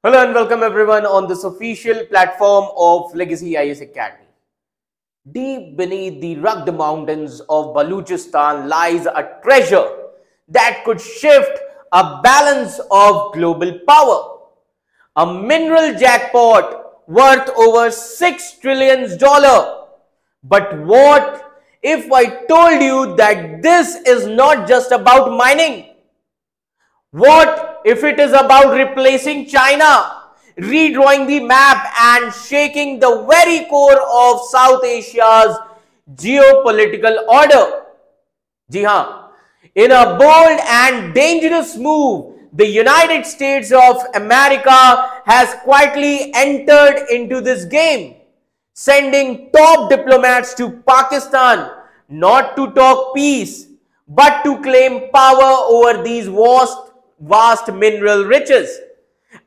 Hello and welcome everyone on this official platform of Legacy IAS Academy. Deep beneath the rugged mountains of Balochistan lies a treasure that could shift a balance of global power. A mineral jackpot worth over $6 trillion. But what if I told you that this is not just about mining? What if it is about replacing China, redrawing the map and shaking the very core of South Asia's geopolitical order? Ji haan, in a bold and dangerous move, the United States of America has quietly entered into this game, sending top diplomats to Pakistan not to talk peace, but to claim power over these vast mineral riches.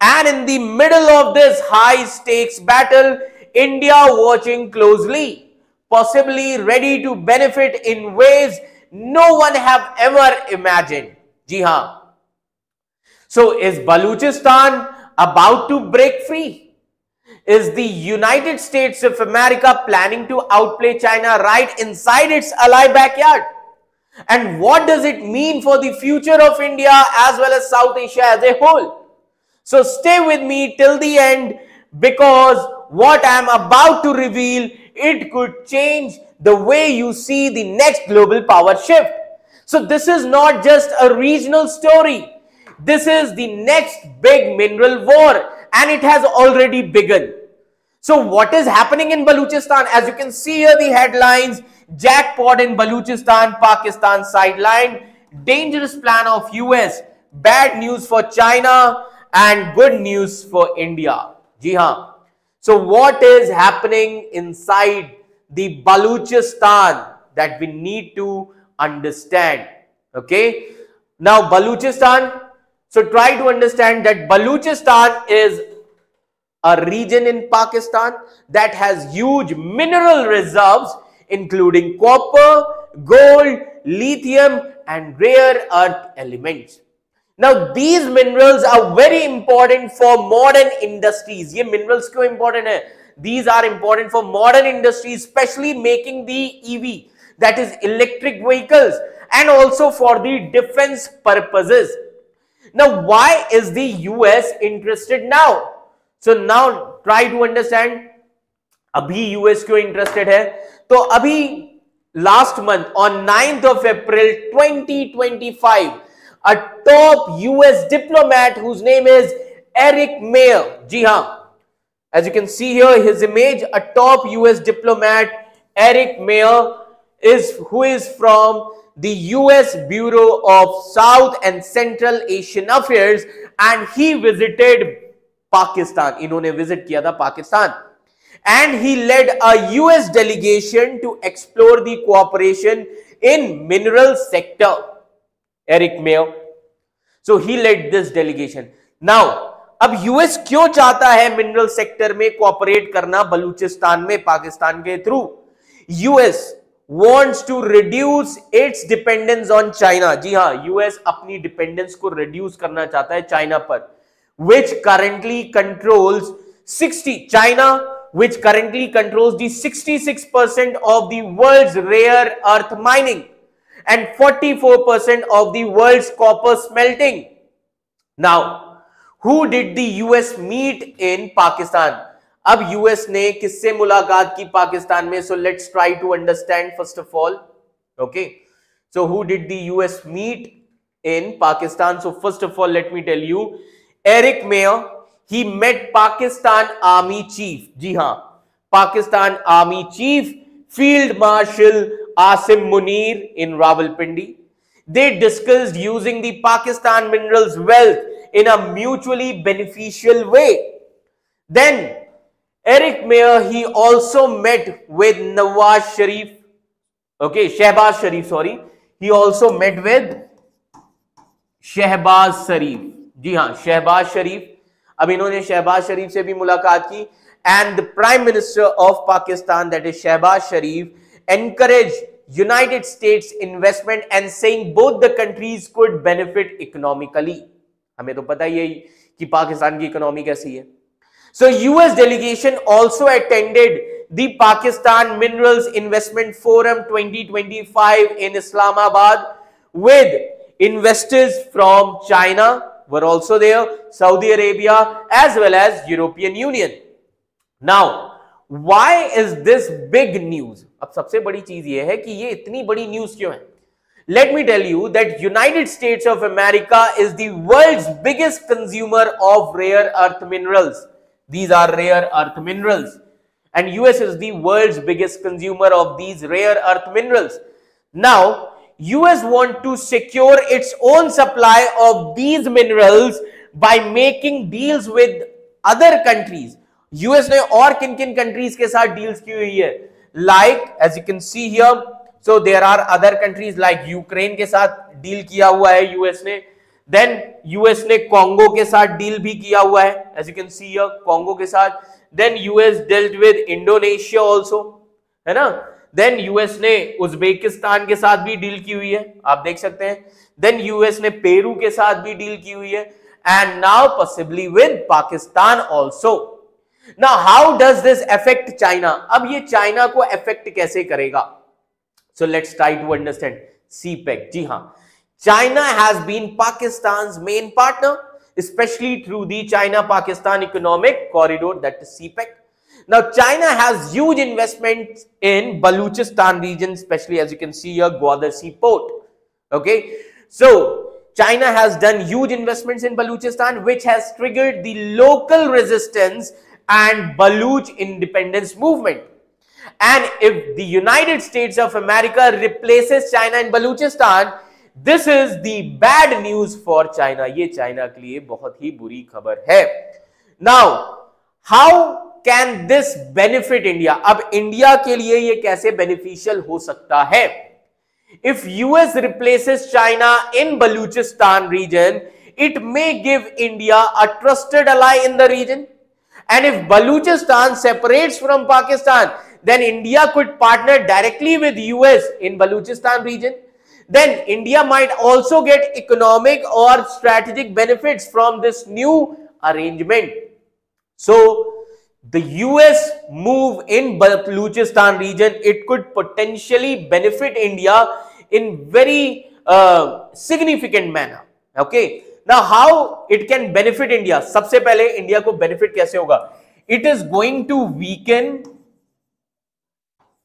And in the middle of this high stakes battle, India watching closely, possibly ready to benefit in ways no one have ever imagined. Ji haan. So is Balochistan about to break free? Is the United States of America planning to outplay China right inside its ally backyard? And what does it mean for the future of India as well as South Asia as a whole? So stay with me till the end, because what I am about to reveal, it could change the way you see the next global power shift. So this is not just a regional story. This is the next big mineral war, and it has already begun. So what is happening in Balochistan? As you can see here, the headlines: jackpot in Balochistan, Pakistan sidelined, dangerous plan of US, bad news for China, and good news for India. Ji haan. So what is happening inside the Balochistan that we need to understand? Okay. Now Balochistan. So try to understand that Balochistan is a region in Pakistan that has huge mineral reserves, including copper, gold, lithium, and rare earth elements. Now, these minerals are very important for modern industries. Ye minerals क्यों important hai? These are important for modern industries, especially making the EV, that is electric vehicles, and also for the defense purposes. Now, why is the US interested now? So now try to understand. अभी US क्यों interested है? तो अभी last month on 9th of April 2025, a top US diplomat whose name is Eric Mayer. जी हाँ, as you can see here, his image, a top US diplomat, Eric Mayer, who is from the US Bureau of South and Central Asian Affairs, and he visited Pakistan. इन्होंने visit किया था Pakistan, and he led a US delegation to explore the cooperation in mineral sector. Eric Mayer. So he led this delegation. Now, अब US क्यों चाहता है mineral sector में cooperate करना बलूचिस्तान में पाकिस्तान के through? US wants to reduce its dependence on China. जी हाँ, US अपनी डिपेंडेंस को रिड्यूस करना चाहता है चाइना पर, which currently controls which currently controls the 66% of the world's rare earth mining and 44% of the world's copper smelting. Now, who did the US meet in Pakistan? अब US ने किससे मुलाकात की पाकिस्तान में? So let's try to understand first of all. Okay. So who did the US meet in Pakistan? So first of all, let me tell you, Eric Mayer, he met Pakistan Army Chief. जी हाँ, Pakistan Army Chief Field Marshal Asim Munir in Rawalpindi. They discussed using the Pakistan minerals wealth in a mutually beneficial way. Then Eric Mayer, he also met with Nawaz Sharif. Okay, Shehbaz Sharif, sorry. He also met with Shehbaz Sharif. जी हाँ, शहबाज शरीफ. अब इन्होंने शहबाज शरीफ से भी मुलाकात की, and the Prime Minister of Pakistan, that is Shehbaz Sharif, encouraged United States investment and saying both the countries could benefit economically. हमें तो पता ही है कि पाकिस्तान की इकोनॉमी कैसी है. So US delegation also attended the Pakistan Minerals Investment Forum 2025 in Islamabad with investors from China were also there, Saudi Arabia as well as European Union. Now why is this big news? अब सबसे बड़ी चीज ये है कि ये इतनी बड़ी न्यूज क्यों है? Let me tell you that United States of America is the world's biggest consumer of rare earth minerals. These are rare earth minerals. And US is the world's biggest consumer of these rare earth minerals. Now, US want to secure its own supply of these minerals by making deals with other countries. US ने और किन-किन countries के साथ deals की हुई है? Like, as you can see here, so there are other countries like Ukraine के साथ deal किया हुआ है US ने. Then US ने कॉन्गो के साथ डील भी किया हुआ है, as you can see here, Congo के साथ. Then US dealt with Indonesia also, है ना. Then US ने उज्बेकिस्तान के साथ भी डील की हुई है, आप देख सकते हैं. Then US ने पेरू के साथ भी डील की हुई है, and now possibly with Pakistan also. Now how does this affect China? अब ये चाइना को affect कैसे करेगा? So let's try to understand. CPEC, जी हाँ, China has been Pakistan's main partner, especially through the China-Pakistan Economic Corridor, that is CPEC. Now, China has huge investments in Baluchistan region, especially as you can see here, Gwadar Seaport. Okay, so China has done huge investments in Baluchistan, which has triggered the local resistance and Baluch independence movement. And if the United States of America replaces China in Baluchistan, this is the bad news for China. ये China के लिए बहुत ही बुरी खबर है. Now, how can this benefit India? अब India के लिए ये कैसे बेनिफिशियल हो सकता है? If US replaces China in Baluchistan region, it may give India a trusted ally in the region. And if Baluchistan separates from Pakistan, then India could partner directly with US in Baluchistan region. Then India might also get economic or strategic benefits from this new arrangement. So the US move in Baluchistan region, it could potentially benefit India in very significant manner. Okay, now how it can benefit India? सबसे पहले India को benefit कैसे होगा? It is going to weaken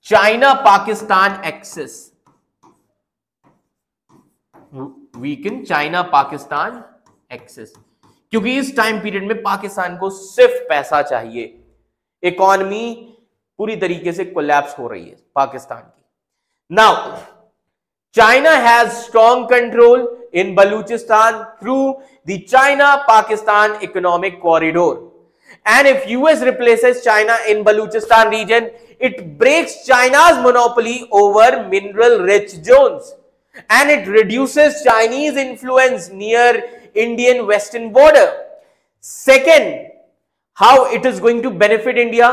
China-Pakistan axis. Weaken China Pakistan axis, क्योंकि इस time period में पाकिस्तान को सिर्फ पैसा चाहिए. इकोनॉमी पूरी तरीके से कोलैप्स हो रही है पाकिस्तान की. Now China has strong control in Balochistan through the China Pakistan economic corridor. And if US replaces China in Balochistan region, it breaks China's monopoly over mineral rich zones. And it reduces Chinese influence near Indian western border. Second, how it is going to benefit India?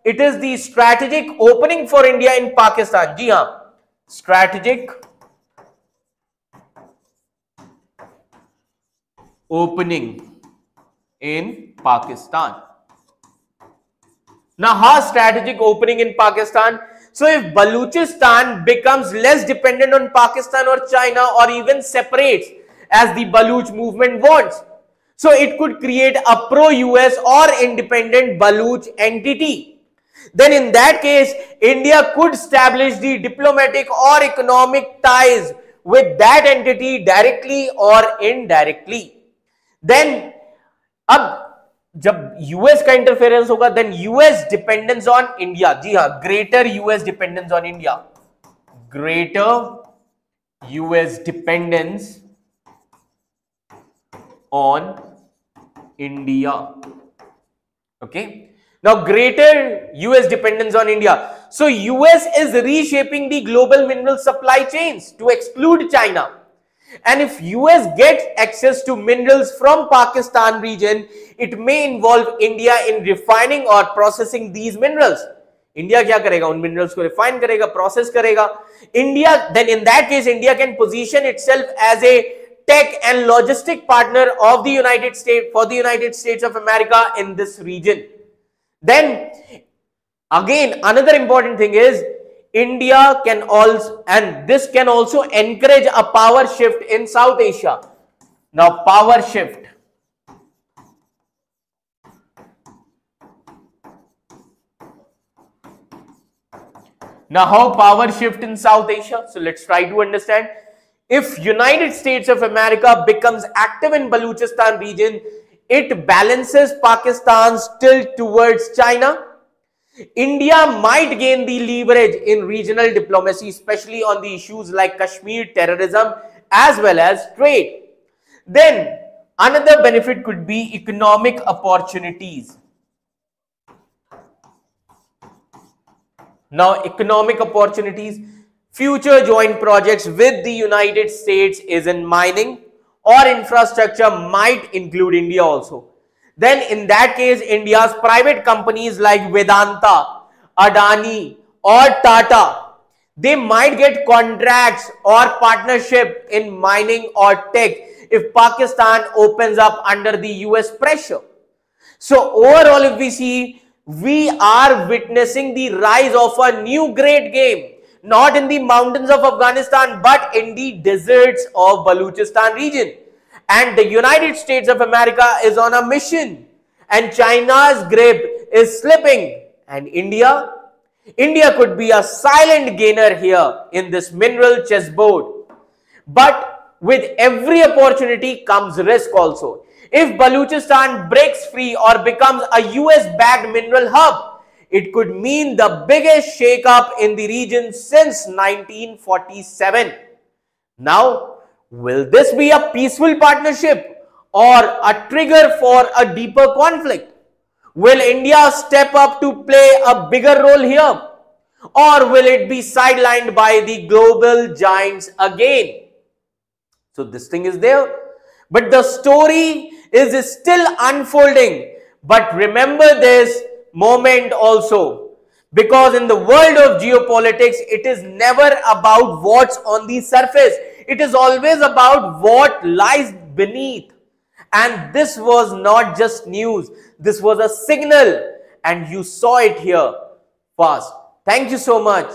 It is the strategic opening for India in Pakistan. जी हाँ, strategic opening in Pakistan. Now, how strategic opening in Pakistan? So if Baluchistan becomes less dependent on Pakistan or China or even separates as the Baluch movement wants, so it could create a pro-US or independent Baluch entity. Then in that case, India could establish the diplomatic or economic ties with that entity directly or indirectly. Then, अब जब US का interference होगा, then US dependence on India. जी हां, greater US dependence on India, greater US dependence on India. Okay, now greater US dependence on India. So US is reshaping the global mineral supply chains to exclude China. And if US gets access to minerals from Pakistan region, it may involve India in refining or processing these minerals. India क्या करेगा? उन minerals को refine करेगा, process करेगा. India, then in that case, India can position itself as a tech and logistic partner of the United States for the United States of America in this region. Then again, another important thing is India can also, and this can also encourage a power shift in South Asia. Now, power shift. Now, how power shift in South Asia? So, let's try to understand. If United States of America becomes active in Balochistan region, it balances Pakistan's tilt towards China. India might gain the leverage in regional diplomacy, especially on the issues like Kashmir, terrorism, as well as trade. Then, another benefit could be economic opportunities. Now, economic opportunities, future joint projects with the United States is in mining or infrastructure might include India also. Then in that case, India's private companies like Vedanta, Adani or Tata, they might get contracts or partnership in mining or tech if Pakistan opens up under the US pressure. So overall, if we see, we are witnessing the rise of a new great game, not in the mountains of Afghanistan, but in the deserts of Balochistan region. And the United States of America is on a mission, and China's grip is slipping. And India could be a silent gainer here in this mineral chessboard. But with every opportunity comes risk also. If Balochistan breaks free or becomes a US-backed mineral hub, it could mean the biggest shakeup in the region since 1947. Now, will this be a peaceful partnership or a trigger for a deeper conflict? Will India step up to play a bigger role here? Or will it be sidelined by the global giants again? So this thing is there, but the story is still unfolding. But remember this moment also, because in the world of geopolitics, it is never about what's on the surface. It is always about what lies beneath. And this was not just news. This was a signal, and you saw it here fast. Thank you so much.